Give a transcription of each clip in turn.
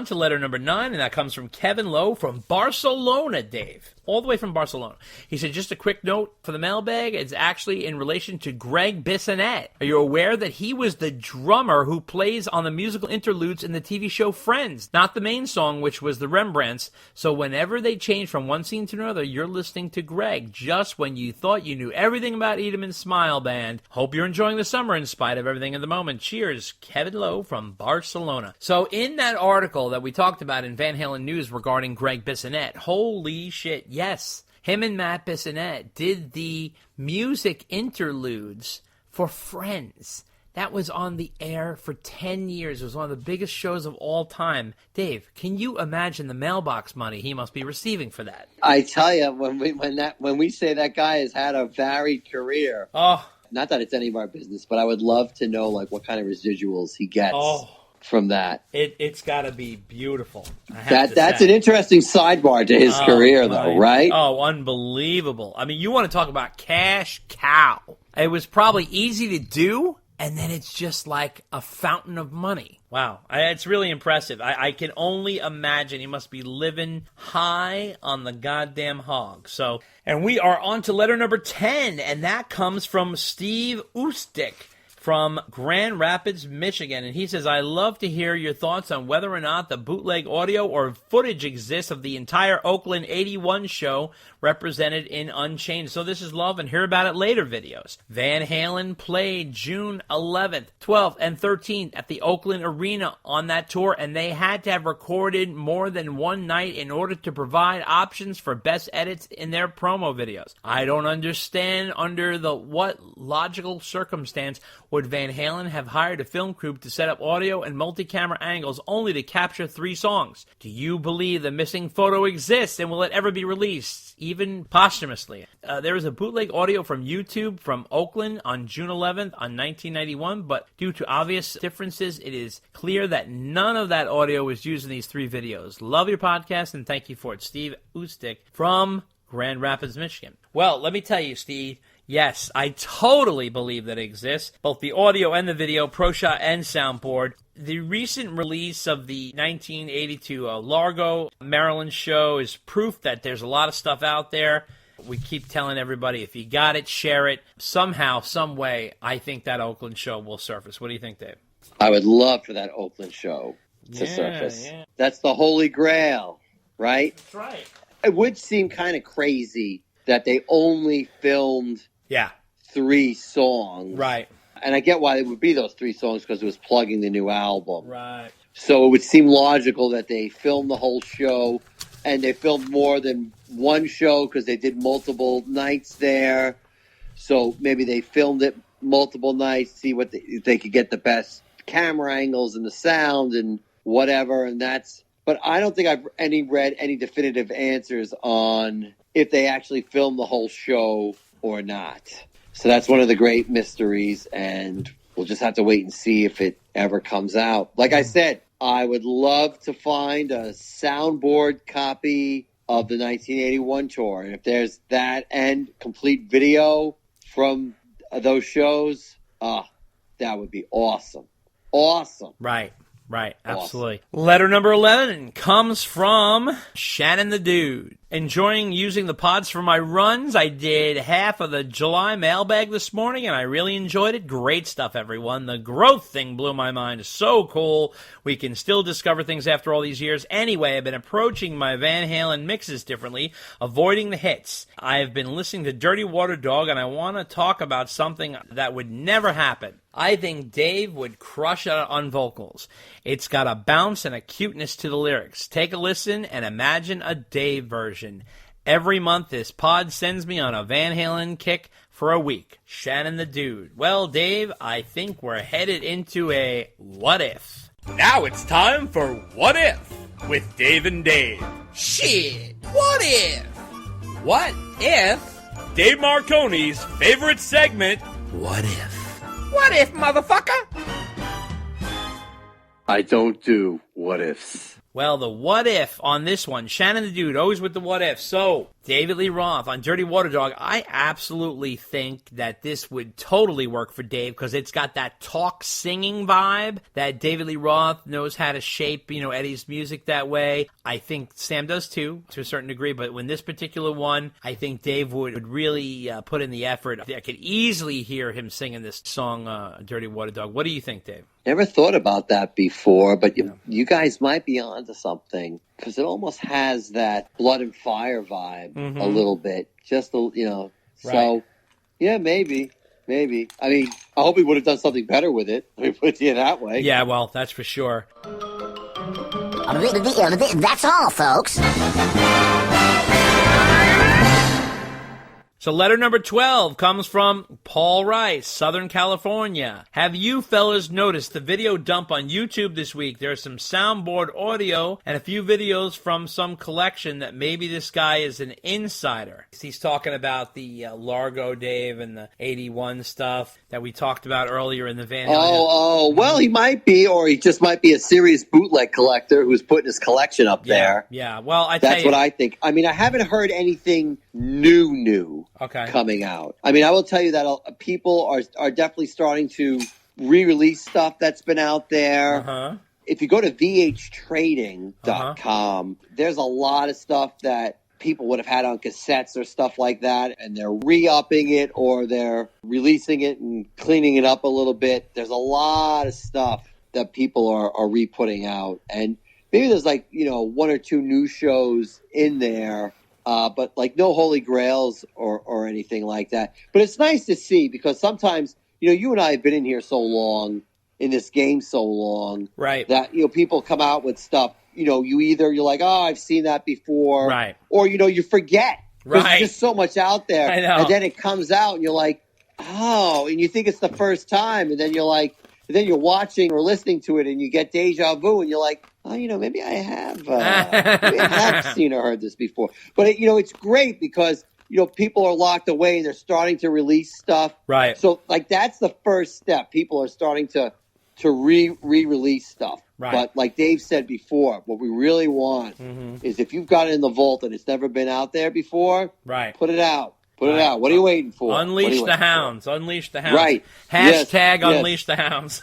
on to letter number 9, and that comes from Kevin Lowe from Barcelona, Dave. All the way from Barcelona. He said, just a quick note for the mailbag. It's actually in relation to Greg Bissonette. Are you aware that he was the drummer who plays on the musical interludes in the TV show Friends? Not the main song, which was the Rembrandts. So whenever they change from one scene to another, you're listening to Greg, just when you thought you knew everything about Edelman's Smile Band. Hope you're enjoying the summer in spite of everything at the moment. Cheers, Kevin Lowe from Barcelona. So in that article that we talked about in Van Halen News regarding Greg Bissonette, holy shit, yes, him and Matt Bissonette did the music interludes for Friends. That was on the air for 10 years. It was one of the biggest shows of all time. Dave, can you imagine the mailbox money he must be receiving for that? I tell you, when we say that guy has had a varied career, not that it's any of our business, but I would love to know like what kind of residuals he gets from that. It's got to be beautiful. That's an interesting sidebar to his career, though, right? Oh, unbelievable. I mean, you want to talk about cash cow. It was probably easy to do, and then it's just like a fountain of money. Wow. It's really impressive. I can only imagine he must be living high on the goddamn hog. So, and we are on to letter number 10, and that comes from Steve Ustick from Grand Rapids, Michigan. And he says, I love to hear your thoughts on whether or not the bootleg audio or footage exists of the entire Oakland 81 show represented in Unchained. So this is love and hear about it later videos. Van Halen played June 11th, 12th, and 13th at the Oakland Arena on that tour, and they had to have recorded more than one night in order to provide options for best edits in their promo videos. I don't understand under what logical circumstance would Van Halen have hired a film crew to set up audio and multi-camera angles only to capture 3 songs? Do you believe the missing photo exists, and will it ever be released, even posthumously? There is a bootleg audio from YouTube from Oakland on June 11th on 1991, but due to obvious differences, it is clear that none of that audio was used in these 3 videos. Love your podcast, and thank you for it. Steve Ustick from Grand Rapids, Michigan. Well, let me tell you, Steve, yes, I totally believe that it exists, both the audio and the video, pro shot and soundboard. The recent release of the 1982 Largo, Maryland show is proof that there's a lot of stuff out there. We keep telling everybody, if you got it, share it. Somehow, some way, I think that Oakland show will surface. What do you think, Dave? I would love for that Oakland show to surface. Yeah. That's the holy grail, right? That's right. It would seem kind of crazy that they only filmed 3 songs. Right. And I get why it would be those 3 songs, because it was plugging the new album. Right. So it would seem logical that they filmed the whole show, and they filmed more than one show because they did multiple nights there. So maybe they filmed it multiple nights, see what they could get the best camera angles and the sound and whatever. And but I don't think I've read any definitive answers on if they actually filmed the whole show or not. So that's one of the great mysteries, and we'll just have to wait and see if it ever comes out. Like I said, I would love to find a soundboard copy of the 1981 tour. And if there's that and complete video from those shows, that would be awesome. Awesome. Right. Absolutely. Awesome. Letter number 11 comes from Shannon the Dude. Enjoying using the pods for my runs. I did half of the July mailbag this morning, and I really enjoyed it. Great stuff, everyone. The growth thing blew my mind. So cool. We can still discover things after all these years. Anyway, I've been approaching my Van Halen mixes differently, avoiding the hits. I have been listening to Dirty Water Dog, and I want to talk about something that would never happen. I think Dave would crush it on vocals. It's got a bounce and a cuteness to the lyrics. Take a listen and imagine a Dave version. Every month, this pod sends me on a Van Halen kick for a week. Shannon the Dude. Well, Dave, I think we're headed into a what if. Now it's time for What If with Dave and Dave. Shit, what if? What if? Dave Marconi's favorite segment, What If? What if, motherfucker? I don't do what ifs. Well, the what if on this one, Shannon the Dude, always with the what if. So, David Lee Roth on Dirty Water Dog, I absolutely think that this would totally work for Dave because it's got that talk singing vibe that David Lee Roth knows how to shape, Eddie's music that way. I think Sam does too, to a certain degree, but when this particular one, I think Dave would really put in the effort. I could easily hear him singing this song, Dirty Water Dog. What do you think, Dave? Never thought about that before, but you guys might be onto something because it almost has that Blood and Fire vibe a little bit. Just, Right. So, yeah, maybe. I mean, I hope he would have done something better with it. Let me put it to you that way. Yeah, well, that's for sure. That's all, folks. So letter number 12 comes from Paul Rice, Southern California. Have you fellas noticed the video dump on YouTube this week? There's some soundboard audio and a few videos from some collection that maybe this guy is an insider. He's talking about the Largo Dave and the 81 stuff that we talked about earlier in the Van Halen. Well, he might be, or he just might be a serious bootleg collector who's putting his collection up there. Yeah, well, That's what I think. I mean, I haven't heard anything new coming out. I mean, I will tell you that people are definitely starting to re-release stuff that's been out there. If you go to vhtrading.com, there's a lot of stuff that people would have had on cassettes or stuff like that, and they're re-upping it or they're releasing it and cleaning it up a little bit. There's a lot of stuff that people are re-putting out, and maybe there's one or two new shows in there, but no holy grails or anything like that. But it's nice to see because sometimes, you and I have been in here so long, in this game so long, right, that, people come out with stuff, you're like, oh, I've seen that before. Right. Or, you forget. Right. There's just so much out there. I know. And then it comes out and you're like, oh, and you think it's the first time. And then you're like, then you're watching or listening to it and you get deja vu and you're like, oh, maybe I have, seen or heard this before. But, it's great because, people are locked away and they're starting to release stuff. Right. So, that's the first step. People are starting to re-release stuff. Right. But like Dave said before, what we really want is if you've got it in the vault and it's never been out there before, right, put it out. Put it out. What are you waiting for? Unleash the hounds. Unleash the hounds. Right. Hashtag yes. Unleash the hounds.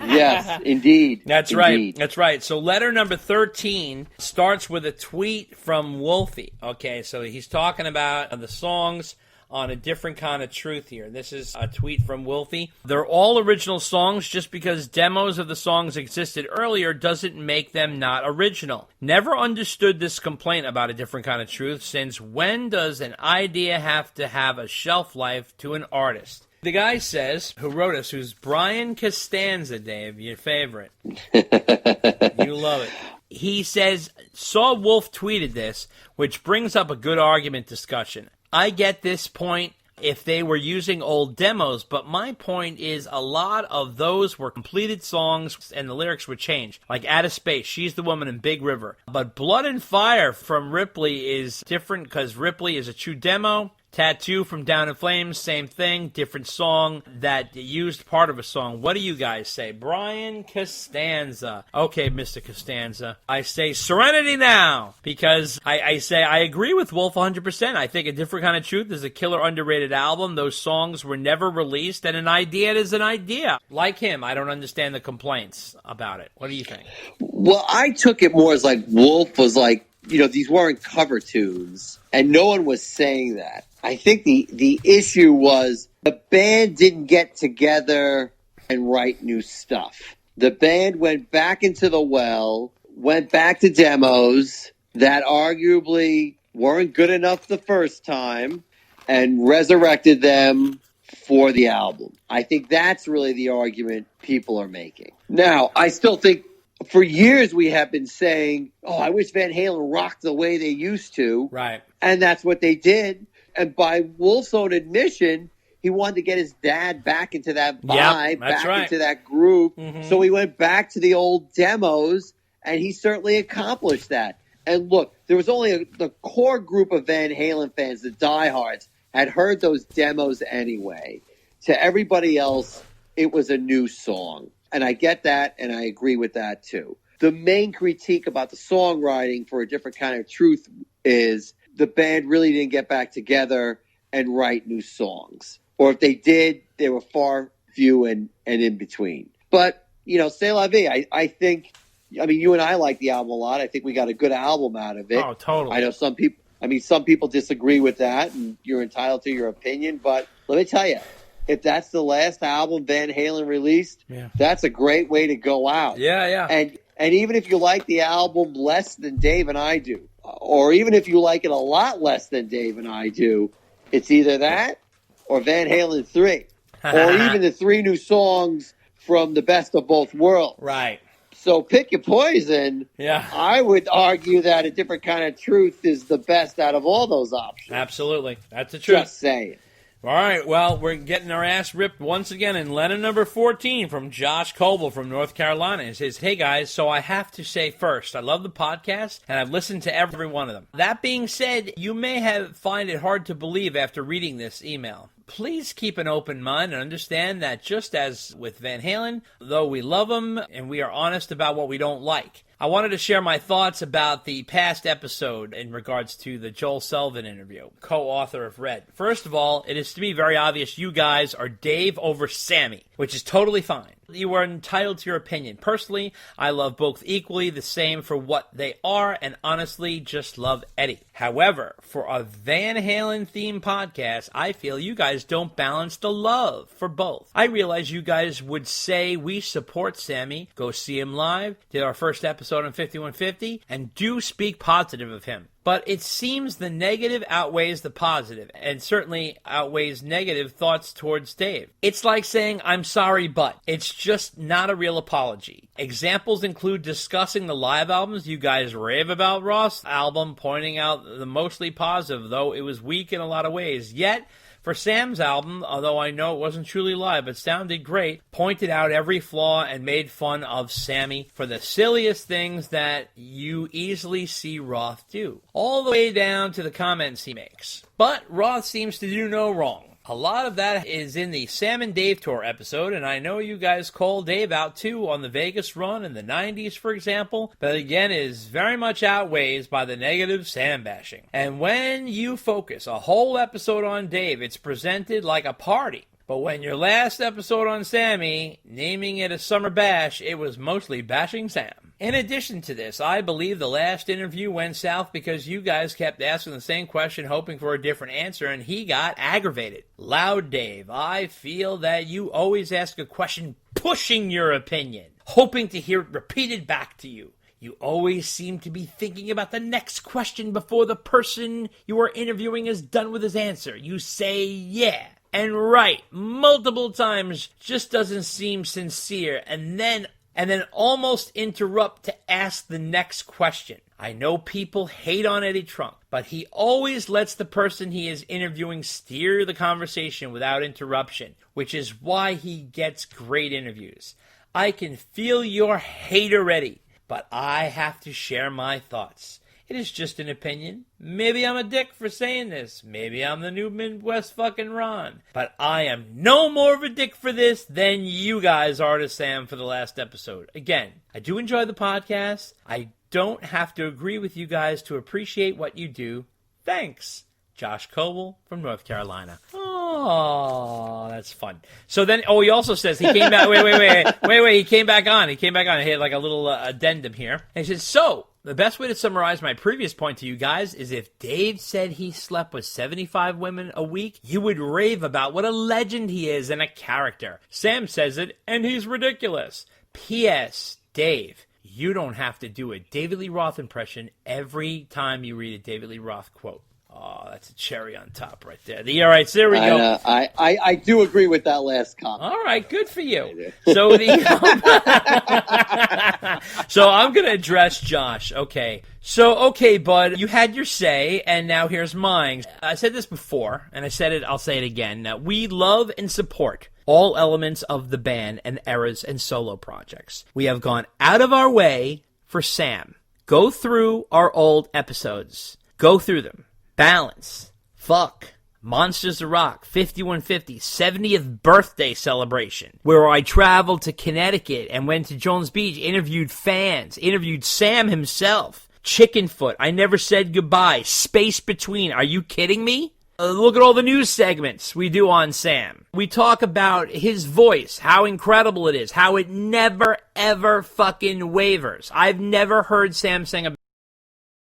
Yes, indeed. That's indeed. right. That's right. So letter number 13 starts with a tweet from Wolfie. Okay, so he's talking about the songs on A Different Kind of Truth here. This is a tweet from Wolfie. They're all original songs. Just because demos of the songs existed earlier doesn't make them not original. Never understood this complaint about A Different Kind of Truth, since when does an idea have to have a shelf life to an artist? The guy says, who wrote us, who's Brian Costanza, Dave, your favorite. You love it. He says, saw Wolf tweeted this, which brings up a good argument discussion. I get this point if they were using old demos, but my point is a lot of those were completed songs and the lyrics were changed. Like Out of Space, She's the Woman, and Big River. But Blood and Fire from Ripley is different because Ripley is a true demo. Tattoo from Down in Flames, same thing, different song that used part of a song. What do you guys say? Brian Costanza. Okay, Mr. Costanza. I say Serenity now, because I say I agree with Wolf 100%. I think A Different Kind of Truth is a killer underrated album. Those songs were never released, and an idea is an idea. Like him, I don't understand the complaints about it. What do you think? Well, I took it more as like Wolf was like, these weren't cover tunes, and no one was saying that. I think the issue was the band didn't get together and write new stuff. The band went back into the well, went back to demos that arguably weren't good enough the first time, and resurrected them for the album. I think that's really the argument people are making. Now, I still think for years we have been saying, oh, I wish Van Halen rocked the way they used to. Right. And that's what they did. And by Wolf's own admission, he wanted to get his dad back into that vibe, into that groove. Mm-hmm. So he went back to the old demos, and he certainly accomplished that. And look, there was only the core group of Van Halen fans, the diehards, had heard those demos anyway. To everybody else, it was a new song. And I get that, and I agree with that too. The main critique about the songwriting for A Different Kind of Truth is the band really didn't get back together and write new songs. Or if they did, they were far few and in between. But, you know, C'est La Vie, I think, I mean, you and I like the album a lot. I think we got a good album out of it. Oh, totally. I know some people disagree with that, and you're entitled to your opinion. But let me tell you, if that's the last album Van Halen released, that's a great way to go out. Yeah. And even if you like the album less than Dave and I do, or even if you like it a lot less than Dave and I do, it's either that or Van Halen 3. Or even the 3 new songs from The Best of Both Worlds. Right. So pick your poison. Yeah. I would argue that A Different Kind of Truth is the best out of all those options. Absolutely. That's the truth. Just saying. All right, well, we're getting our ass ripped once again in letter number 14 from Josh Coble from North Carolina. It says, hey guys, so I have to say first, I love the podcast, and I've listened to every one of them. That being said, you may find it hard to believe after reading this email. Please keep an open mind and understand that just as with Van Halen, though we love them and we are honest about what we don't like, I wanted to share my thoughts about the past episode in regards to the Joel Sullivan interview, co-author of Red. First of all, it is to me very obvious you guys are Dave over Sammy, which is totally fine. You are entitled to your opinion. Personally, I love both equally the same for what they are, and honestly, just love Eddie. However, for a Van Halen-themed podcast, I feel you guys don't balance the love for both. I realize you guys would say we support Sammy, go see him live, did our first episode on 5150, and do speak positive of him. But it seems the negative outweighs the positive, and certainly outweighs negative thoughts towards Dave. It's like saying, I'm sorry, but. It's just not a real apology. Examples include discussing the live albums you guys rave about Ross' album, pointing out the mostly positive, though it was weak in a lot of ways. Yet, for Sam's album, although I know it wasn't truly live, but sounded great, pointed out every flaw and made fun of Sammy for the silliest things that you easily see Roth do, all the way down to the comments he makes. But Roth seems to do no wrong. A lot of that is in the Sam and Dave Tour episode, and I know you guys call Dave out too on the Vegas run in the 90s, for example, but again is very much outweighs by the negative Sam bashing. And when you focus a whole episode on Dave, it's presented like a party. But when your last episode on Sammy, naming it a summer bash, it was mostly bashing Sam. In addition to this, I believe the last interview went south because you guys kept asking the same question hoping for a different answer and he got aggravated. Loud Dave, I feel that you always ask a question pushing your opinion, hoping to hear it repeated back to you. You always seem to be thinking about the next question before the person you are interviewing is done with his answer. You say yeah and right multiple times, just doesn't seem sincere, and then almost interrupt to ask the next question. I know people hate on Eddie Trunk, but he always lets the person he is interviewing steer the conversation without interruption, which is why he gets great interviews. I can feel your hate already, but I have to share my thoughts. It is just an opinion. Maybe I'm a dick for saying this. Maybe I'm the new Midwest fucking Ron. But I am no more of a dick for this than you guys are to Sam for the last episode. Again, I do enjoy the podcast. I don't have to agree with you guys to appreciate what you do. Thanks. Josh Coble from North Carolina. Oh, that's fun. So then, he also says he came back. Wait. He came back on. He had like a little addendum here. And he says, so, the best way to summarize my previous point to you guys is if Dave said he slept with 75 women a week, you would rave about what a legend he is and a character. Sam says it, and he's ridiculous. P.S. Dave, you don't have to do a David Lee Roth impression every time you read a David Lee Roth quote. Oh, that's a cherry on top right there. All right, so there we go. I do agree with that last comment. All right, good for you. So so I'm going to address Josh. Okay. So, okay, bud, you had your say, and now here's mine. I said this before, and I'll say it again. Now, we love and support all elements of the band and eras and solo projects. We have gone out of our way for Sam. Go through our old episodes. Go through them. Balance, fuck, Monsters of Rock, 5150, 70th birthday celebration, where I traveled to Connecticut and went to Jones Beach, interviewed fans, interviewed Sam himself. Chickenfoot, I Never Said Goodbye, Space Between. Are you kidding me? Look at all the news segments we do on Sam. We talk about his voice, how incredible it is, how it never, ever fucking wavers. I've never heard Sam sing a